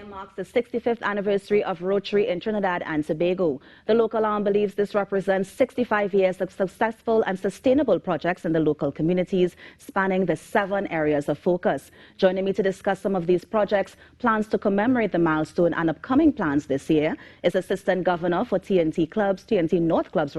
year marks the 65th anniversary of Rotary in Trinidad and Tobago. The local arm believes this represents 65 years of successful and sustainable projects in the local communities, spanning the 7 areas of focus. Joining me to discuss some of these projects, plans to commemorate the milestone and upcoming plans this year is Assistant Governor for TNT North Clubs,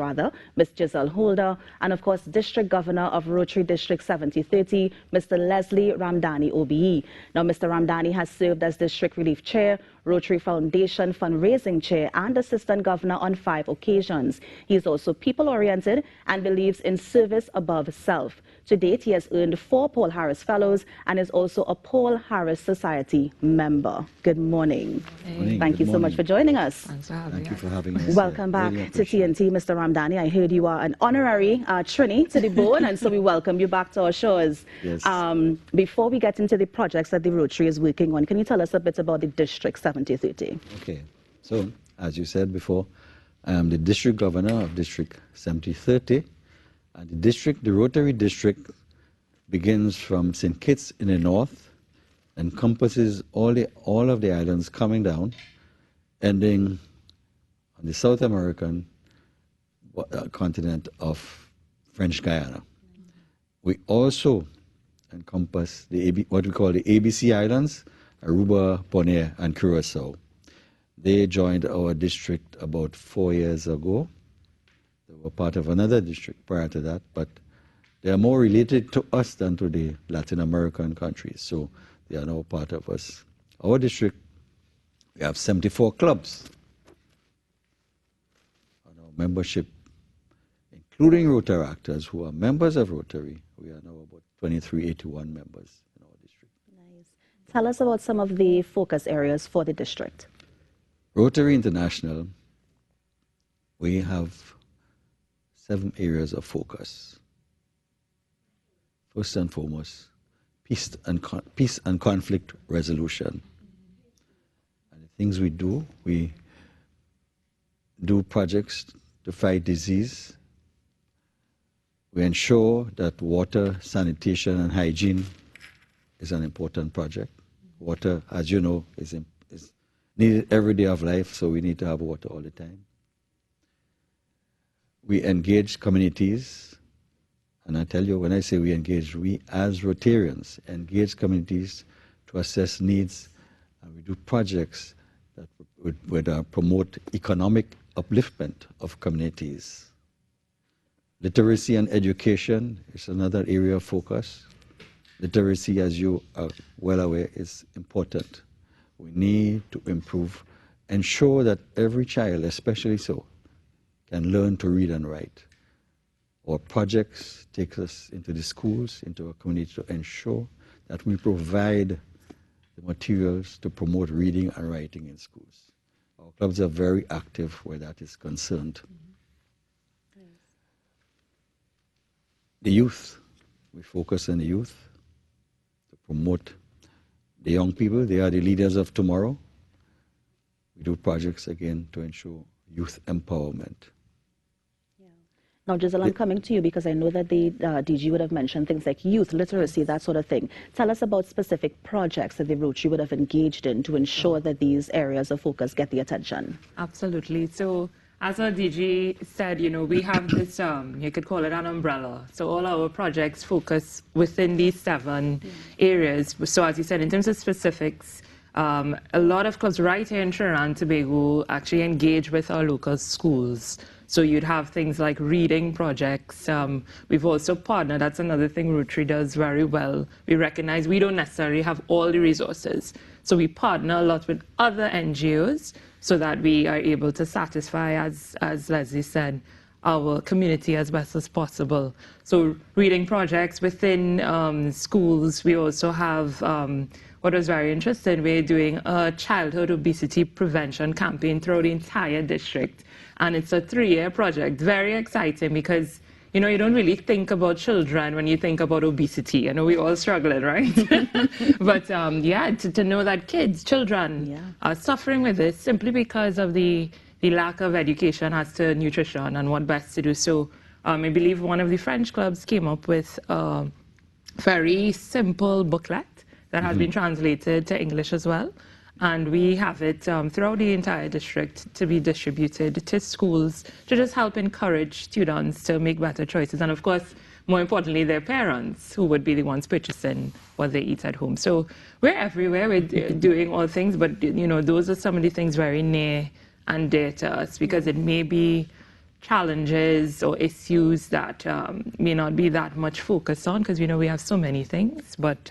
Ms. Giselle Holder, and of course District Governor of Rotary District 7030, Mr. Leslie Ramdhanny, OBE. Now, Mr. Ramdhanny has served as District Relief Chair, Rotary Foundation Fundraising Chair, and Assistant Governor on 5 occasions. He is also people-oriented and believes in service above self. To date, he has earned 4 Paul Harris Fellows and is also a Paul Harris Society member. Good morning. Hey. Thank you so much for joining us. Thanks for having Thank you for having us. Welcome back to TNT, Mr. Ramdhanny. I heard you are an honorary Trini to the bone, and so we welcome you back to our shores. Yes. Before we get into the projects that the Rotary is working on, can you tell us a bit about the District 7030? Okay. So, as you said before, I am the District Governor of District 7030, and the Rotary District begins from St. Kitts in the north, encompasses all of the islands coming down, ending on the South American continent of French Guiana. We also encompass what we call the ABC Islands, Aruba, Bonaire, and Curacao. They joined our district about 4 years ago. They were part of another district prior to that, but they are more related to us than to the Latin American countries, so they are now part of us. Our district, we have 74 clubs. And our membership, including Rotaractors who are members of Rotary, we are now about 2381 members in our district. Nice. Tell us about some of the focus areas for the district. Rotary International, we have 7 areas of focus. First and foremost, peace and conflict resolution. And the things we do projects to fight disease. We ensure that water, sanitation, and hygiene is an important project. Water, as you know, is needed every day of life, so we need to have water all the time. We engage communities, and I tell you, when I say we engage, we as Rotarians engage communities to assess needs, and we do projects that would promote economic upliftment of communities. Literacy and education is another area of focus. Literacy, as you are well aware, is important. We need to ensure that every child, especially so, can learn to read and write. Our projects take us into the schools, into our community, to ensure that we provide the materials to promote reading and writing in schools. Our clubs are very active where that is concerned. The youth, we focus on the youth to promote the young people. They are the leaders of tomorrow. We do projects again to ensure youth empowerment. Now, Giselle, I'm coming to you because I know that the DG would have mentioned things like youth literacy, that sort of thing. Tell us about specific projects that the Rotary would have engaged in to ensure that these areas of focus get the attention. Absolutely. So, as our DG said, you know, we have this, you could call it an umbrella. So all our projects focus within these 7 areas. So as you said, in terms of specifics, a lot of clubs right here in Trinidad and Tobago actually engage with our local schools. So you'd have things like reading projects. We've also partnered, that's another thing Rotary does very well. We recognize we don't necessarily have all the resources. So we partner a lot with other NGOs so that we are able to satisfy, as Leslie said, our community as best as possible. So reading projects within schools. We also have, what was very interesting, we're doing a childhood obesity prevention campaign throughout the entire district. And it's a 3-year project, very exciting because, you know, you don't really think about children when you think about obesity. I know we all struggling, right? But yeah, to know that children are suffering with this simply because of the lack of education as to nutrition and what best to do. So I believe one of the French clubs came up with a very simple booklet that has been translated to English as well. And we have it throughout the entire district to be distributed to schools to just help encourage students to make better choices. And of course, more importantly, their parents, who would be the ones purchasing what they eat at home. So we're everywhere, we're doing all things, but you know, those are some of the things very near and dear to us, because it may be challenges or issues that may not be that much focus on, because you know we have so many things, but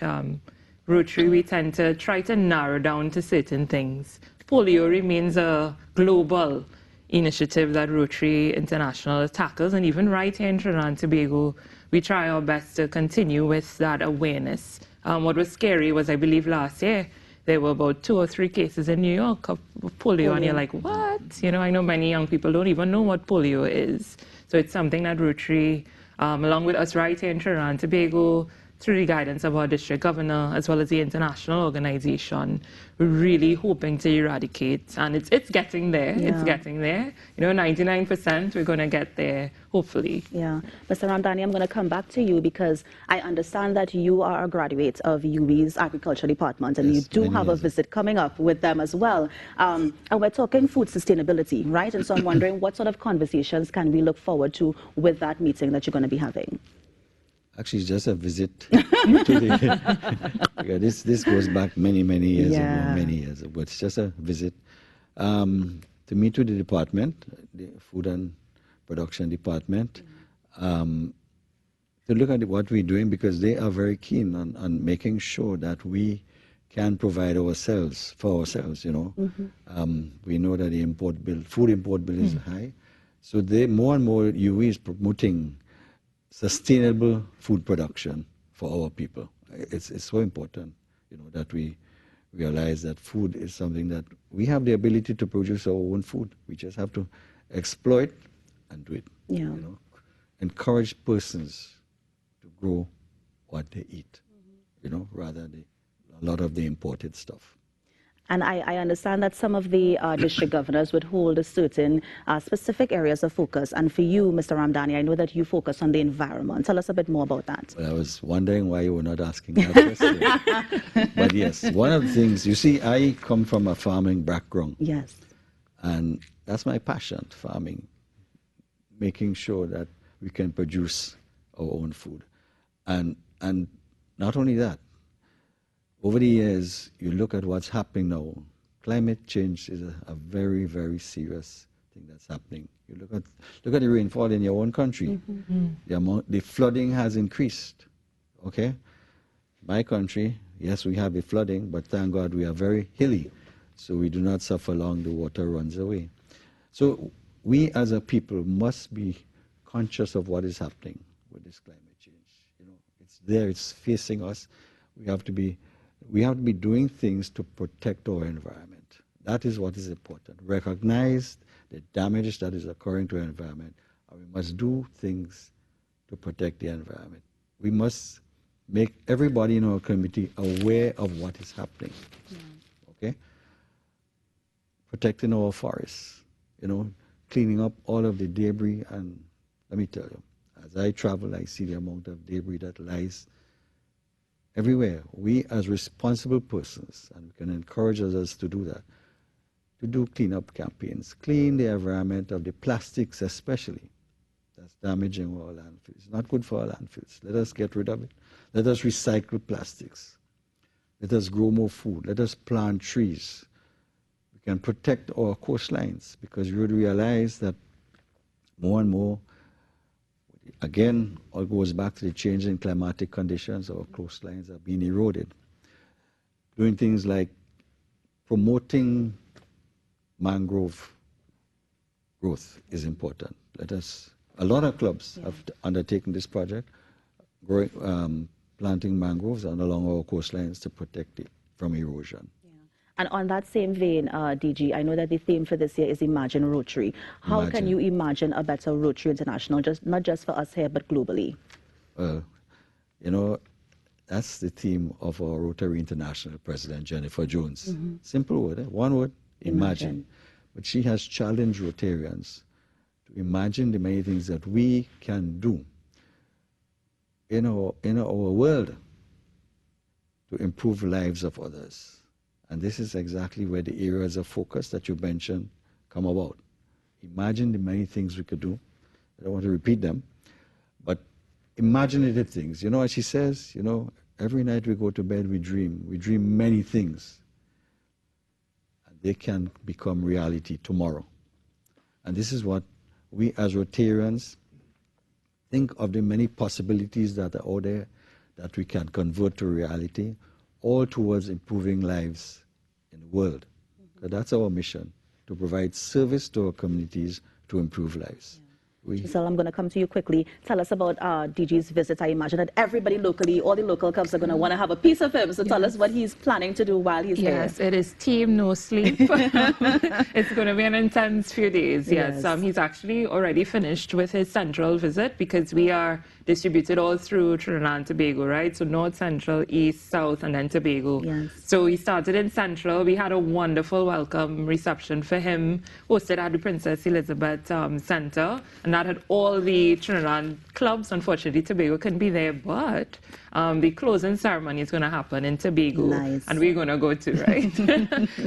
Rotary, we tend to try to narrow down to certain things. Polio remains a global initiative that Rotary International tackles, and even right here in Trinidad and Tobago, we try our best to continue with that awareness. What was scary was, I believe last year, there were about 2 or 3 cases in New York of polio, and you're like, what? You know, I know many young people don't even know what polio is. So it's something that Rotary, along with us right here in Trinidad and Tobago, through the guidance of our district governor, as well as the international organization, we're really hoping to eradicate. And it's getting there, it's getting there. You know, 99%, we're gonna get there, hopefully. Yeah. Mr. Ramdhanny, I'm gonna come back to you because I understand that you are a graduate of UWI's Agriculture Department, and Yes, you do have a visit coming up with them as well. And we're talking food sustainability, right? And so I'm wondering what sort of conversations can we look forward to with that meeting that you're gonna be having? Actually, it's just a visit to the, yeah, this goes back many years ago, many years ago, but it's just a visit to meet with the department, the Food and Production Department, to look at what we're doing, because they are very keen on making sure that we can provide ourselves for ourselves, you know. We know that the food import bill is high, so they more and more UWI is promoting sustainable food production for our people. It's so important, you know, that we realize that food is something that we have the ability to produce our own food. We just have to exploit and do it. You know, encourage persons to grow what they eat, you know, rather than a lot of the imported stuff. And I understand that some of the district governors would hold a certain specific areas of focus. And for you, Mr. Ramdhanny, I know that you focus on the environment. Tell us a bit more about that. Well, I was wondering why you were not asking that question. But yes, one of the things, you see, I come from a farming background. Yes. And that's my passion, farming, making sure that we can produce our own food. And not only that, over the years, you look at what's happening now. Climate change is a very serious thing that's happening. You look at the rainfall in your own country. The flooding has increased. Okay, my country, yes, we have the flooding, but thank God we are very hilly, so we do not suffer long. The water runs away. So we as a people must be conscious of what is happening with this climate change. You know, it's there. It's facing us. We have to be doing things to protect our environment. That is what is important. Recognize the damage that is occurring to our environment, and we must do things to protect the environment. We must make everybody in our community aware of what is happening. Okay? Protecting our forests, you know, cleaning up all of the debris. And let me tell you, as I travel, I see the amount of debris that lies everywhere. We as responsible persons, and we can encourage others to do that, to do cleanup campaigns, clean the environment of the plastics especially, that's damaging our landfills. It's not good for our landfills. Let us get rid of it. Let us recycle plastics. Let us grow more food. Let us plant trees. We can protect our coastlines, because you would realize that more and more, again, all goes back to the change in climatic conditions. Our coastlines are being eroded. Doing things like promoting mangrove growth is important. A lot of clubs have undertaken this project, planting mangroves along our coastlines to protect it from erosion. And on that same vein, DG, I know that the theme for this year is Imagine Rotary. How can you imagine a better Rotary International, not just for us here, but globally? Well, you know, that's the theme of our Rotary International President, Jennifer Jones. Simple word, one word, imagine. But she has challenged Rotarians to imagine the many things that we can do in our world to improve the lives of others. And this is exactly where the areas of focus that you mentioned come about. Imagine the many things we could do. I don't want to repeat them, but imaginative things. You know, as she says, you know, every night we go to bed, we dream. We dream many things. And they can become reality tomorrow. And this is what we as Rotarians think of, the many possibilities that are out there that we can convert to reality, all towards improving lives in the world. So that's our mission, to provide service to our communities to improve lives. Giselle, I'm going to come to you quickly. Tell us about DG's visit. I imagine that everybody locally, all the local clubs are going to want to have a piece of him. So tell us what he's planning to do while he's here. Yes, it is team no sleep. It's going to be an intense few days. Yes, he's actually already finished with his central visit, because we are distributed all through Trinidad and Tobago, right? So north, central, east, south, and then Tobago. Yes. So he started in central. We had a wonderful welcome reception for him, hosted at the Princess Elizabeth Center, and that had all the Trinidad clubs. Unfortunately, Tobago couldn't be there, but the closing ceremony is going to happen in Tobago, and we're going to go too, right?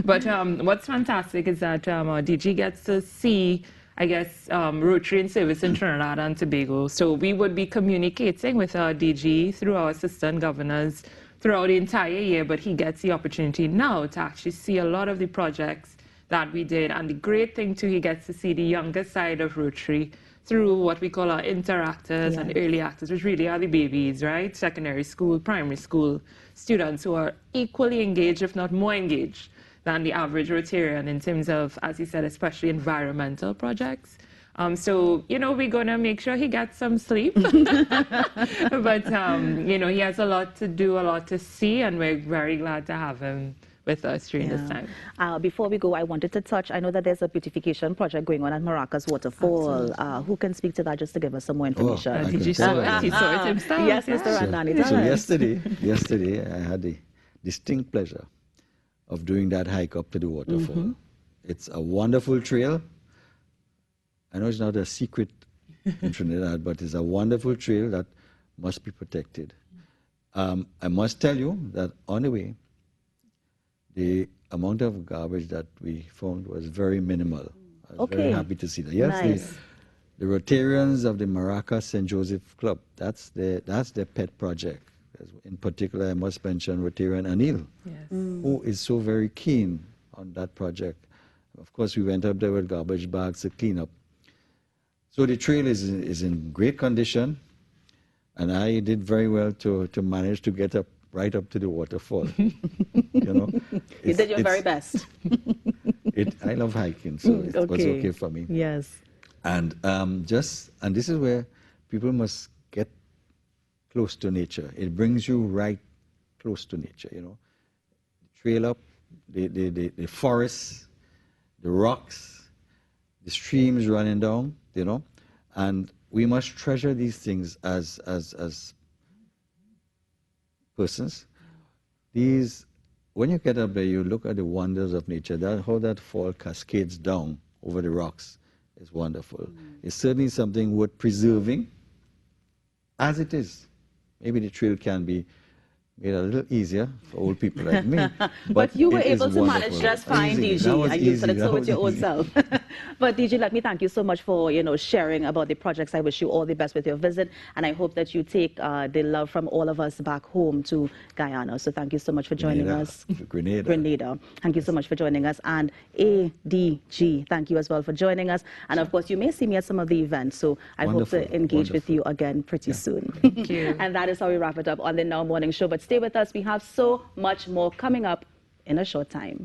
But what's fantastic is that our DG gets to see, I guess, Rotary in service in Trinidad and Tobago. So we would be communicating with our DG through our assistant governors throughout the entire year, but he gets the opportunity now to actually see a lot of the projects that we did. And the great thing too, he gets to see the younger side of Rotary through what we call our interactors and early actors, which really are the babies, right? Secondary school, primary school students who are equally engaged, if not more engaged, than the average Rotarian in terms of, as he said, especially environmental projects. So, you know, we're going to make sure he gets some sleep. But, you know, he has a lot to do, a lot to see, and we're very glad to have him with us during this time. Before we go, I wanted to touch, I know that there's a beautification project going on at Maracas Waterfall. Who can speak to that just to give us some more information? He saw it himself. Yes, Mr. Ramdhanny. So yesterday, I had the distinct pleasure of doing that hike up to the waterfall. It's a wonderful trail. I know it's not a secret in Trinidad, but it's a wonderful trail that must be protected. I must tell you that on the way, the amount of garbage that we found was very minimal. I was very happy to see that. Yes, the Rotarians of the Maracas St. Joseph Club, that's their pet project. In particular, I must mention Rotarian Anil, who is so very keen on that project. Of course, we went up there with garbage bags to clean up. So the trail is in great condition, and I did very well to manage to get up right up to the waterfall. You know, you did your very best. I love hiking, so it was okay for me. Yes. And this is where people must get close to nature. It brings you right close to nature, you know. Trail up, the forests, the rocks, the streams running down, you know. And we must treasure these things as persons. When you get up there, you look at the wonders of nature. How that fall cascades down over the rocks is wonderful. It's certainly something worth preserving as it is. Maybe the trail can be made a little easier for old people like me. But you were able to manage just fine, DG, and you said it so with your own self. But DG, let me thank you so much for, you know, sharing about the projects. I wish you all the best with your visit, and I hope that you take the love from all of us back home to Guyana. So thank you so much for joining us. Grenada. Thank you so much for joining us. And ADG, thank you as well for joining us. And of course, you may see me at some of the events, so I hope to engage with you again pretty soon. Thank you. And that is how we wrap it up on the Now Morning Show. But stay with us. We have so much more coming up in a short time.